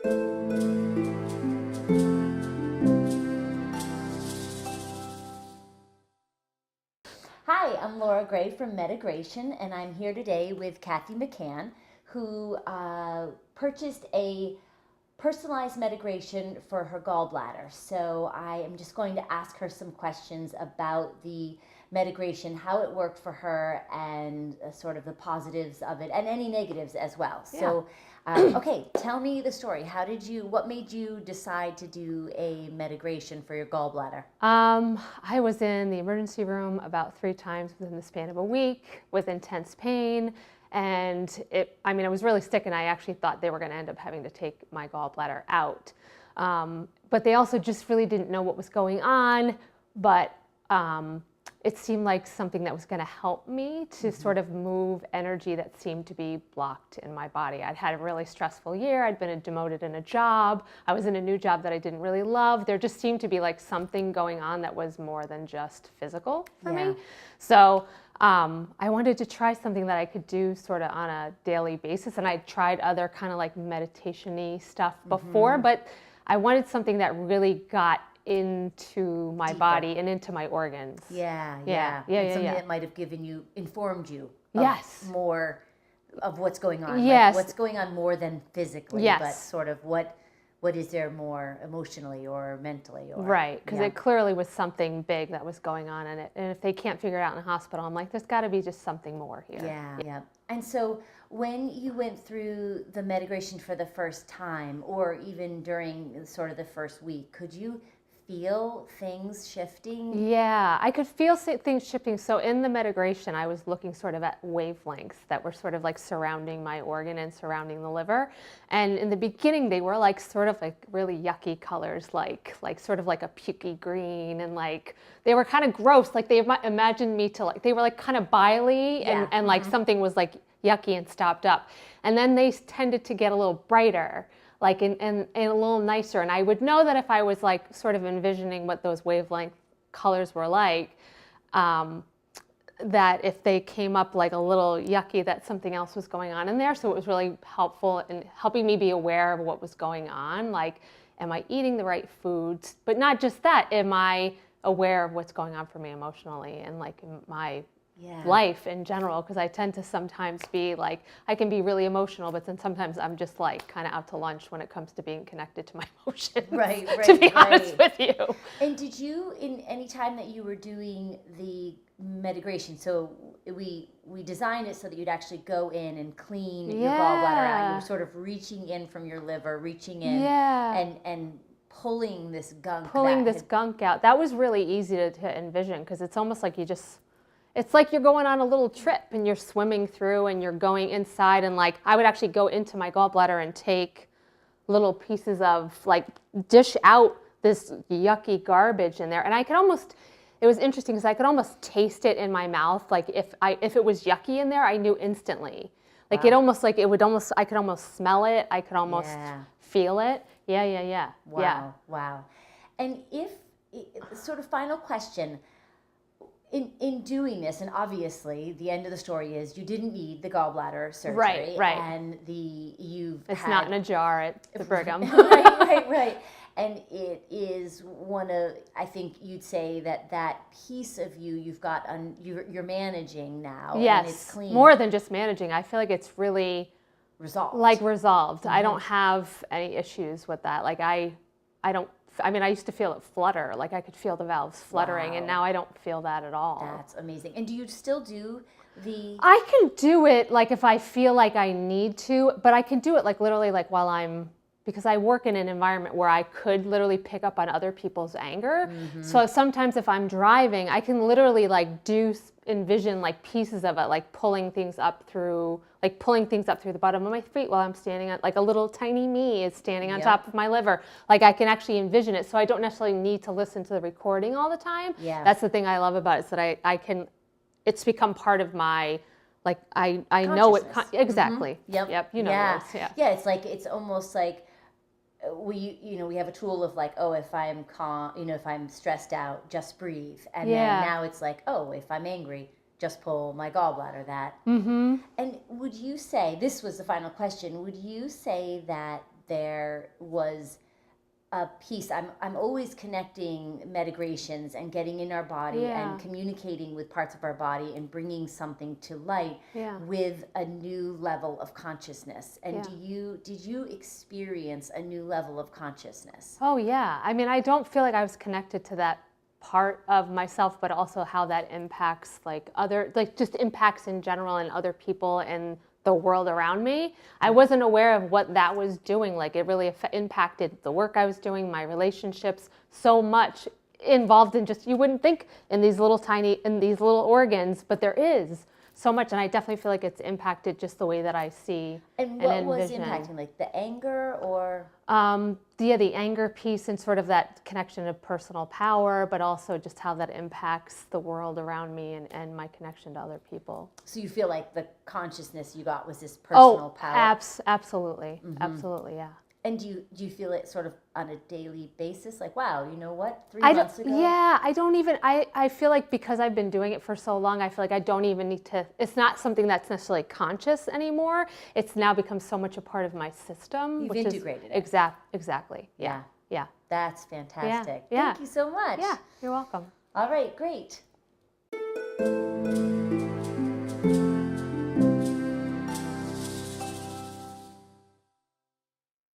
Hi, I'm Laura Gray from Mitigation, and I'm here today with Kathy McCann, who purchased a personalized mitigation for her gallbladder. So I am just going to ask her some questions about the mitigation, how it worked for her, and sort of the positives of it, and any negatives as well. Yeah. So, okay, tell me the story. What made you decide to do a mitigation for your gallbladder? I was in the emergency room about 3 times within the span of a week with intense pain. And I was really sick, and I actually thought they were going to end up having to take my gallbladder out. But they also just really didn't know what was going on. But it seemed like something that was going to help me to sort of move energy that seemed to be blocked in my body. I'd had a really stressful year. I'd been demoted in a job. I was in a new job that I didn't really love. There just seemed to be like something going on that was more than just physical for me. So I wanted to try something that I could do sort of on a daily basis. And I tried other kind of like meditation-y stuff before, but I wanted something that really got into my body and into my organs. Something that might have informed you of more of what's going on. Yes. Like what's going on more than physically, Yes. but sort of what is there more emotionally or mentally? Right, because it clearly was something big that was going on in it. And if they can't figure it out in the hospital, I'm like, there's got to be just something more here. Yeah. And so when you went through the mitigation for the first time, or even during sort of the first week, could you feel things shifting? Yeah, I could feel things shifting. So in the mitigation, I was looking sort of at wavelengths that were sort of like surrounding my organ and surrounding the liver. And in the beginning, they were like sort of like really yucky colors, like sort of like a pukey green, and like they were kind of gross. Like they imagined me to like, they were like kind of bily and like something was like yucky and stopped up. And then they tended to get a little brighter, like and a little nicer. And I would know that if I was like sort of envisioning what those wavelength colors were like, that if they came up like a little yucky, that something else was going on in there. So it was really helpful in helping me be aware of what was going on. Like, am I eating the right foods? But not just that, am I aware of what's going on for me emotionally and like in my life in general, because I tend to sometimes be like, I can be really emotional, but then sometimes I'm just like kind of out to lunch when it comes to being connected to my emotions. Right, to be honest with you. And did you, in any time that you were doing the mitigation, so we designed it so that you'd actually go in and clean your gallbladder out. You were sort of reaching in from your liver, reaching in and pulling this gunk out. That was really easy to envision, because it's almost like it's like you're going on a little trip and you're swimming through and you're going inside, and like I would actually go into my gallbladder and take little pieces of like dish out this yucky garbage in there. And it was interesting because I could almost taste it in my mouth. Like if it was yucky in there, I knew instantly. Like I could almost smell it. I could almost feel it. Yeah. Wow. And sort of final question, in doing this, and obviously the end of the story is you didn't need the gallbladder surgery, right, and it's not in a jar at the Brigham. right, and it is one of, I think you'd say that piece of you've got you're managing now. Yes, and it's clean. More than just managing. I feel like it's really resolved. I don't have any issues with that. Like I used to feel it flutter, like I could feel the valves fluttering, and now I don't feel that at all. That's amazing. And do you still do I can do it like if I feel like I need to, but I can do it like literally like because I work in an environment where I could literally pick up on other people's anger. So sometimes if I'm driving, I can literally like envision like pieces of it, like pulling things up through the bottom of my feet while I'm standing on, like a little tiny me is standing on top of my liver. Like I can actually envision it, so I don't necessarily need to listen to the recording all the time. That's the thing I love about it, is that I can, it's become part of my, like I know it exactly. Yep. You know yeah. those. Yeah, it's almost like we have a tool of like, oh, if I'm calm, if I'm stressed out, just breathe. And then now it's like, oh, if I'm angry, just pull my gallbladder. And would you say, this was the final question, would you say that there was a piece. I'm always connecting medigrations and getting in our body and communicating with parts of our body and bringing something to light with a new level of consciousness. And did you experience a new level of consciousness? Oh yeah. I mean, I don't feel like I was connected to that part of myself, but also how that impacts just impacts in general and other people and the world around me. I wasn't aware of what that was doing. Like, it really impacted the work I was doing, my relationships, so much involved in just, you wouldn't think in these little organs, but there is so much. And I definitely feel like it's impacted just the way that I see and what was impacting, like the anger or? The anger piece and sort of that connection of personal power, but also just how that impacts the world around me and my connection to other people. So you feel like the consciousness you got was this personal power? Absolutely. Absolutely, yeah. And do you feel it sort of on a daily basis? Like, wow, you know what, 3 months ago? Yeah, I feel like because I've been doing it for so long, I feel like I don't even need to, it's not something that's necessarily conscious anymore. It's now become so much a part of my system. You've integrated it. Exactly, yeah. That's fantastic. Yeah. Thank you so much. Yeah, you're welcome. All right, great.